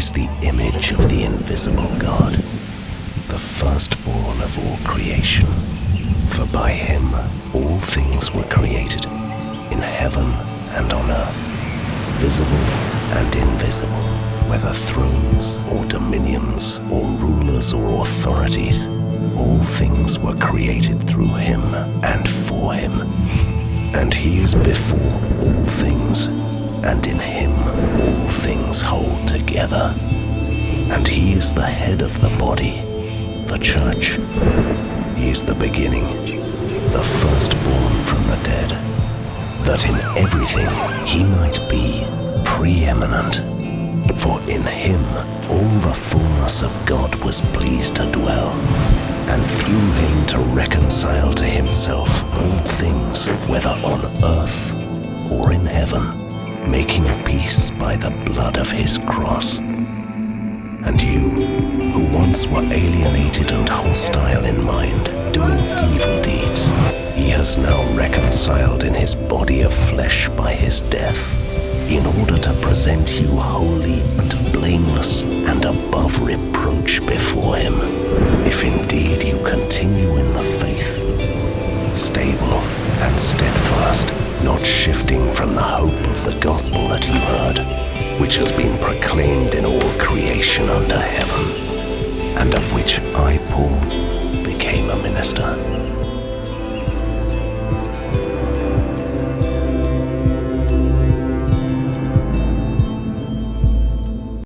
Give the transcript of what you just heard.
is the image of the invisible God, the firstborn of all creation. For by him all things were created, in heaven and on earth, visible and invisible, whether thrones or dominions or rulers or authorities. All things were created through him and for him. And he is before all things, and in him all things hold together. And he is the head of the body, the church. He is the beginning, the firstborn from the dead, that in everything he might be preeminent. For in him all the fullness of God was pleased to dwell, and through him to reconcile to himself all things, whether on earth or in heaven, making peace by the blood of his cross. And you, who once were alienated and hostile in mind, doing evil deeds, he has now reconciled in his body of flesh by his death, in order to present you holy and blameless and above reproach before him, if indeed you continue in the faith, stable and steadfast, not shifting from the hope of the gospel that you heard, which has been proclaimed in all creation under heaven, and of which I, Paul, became a minister.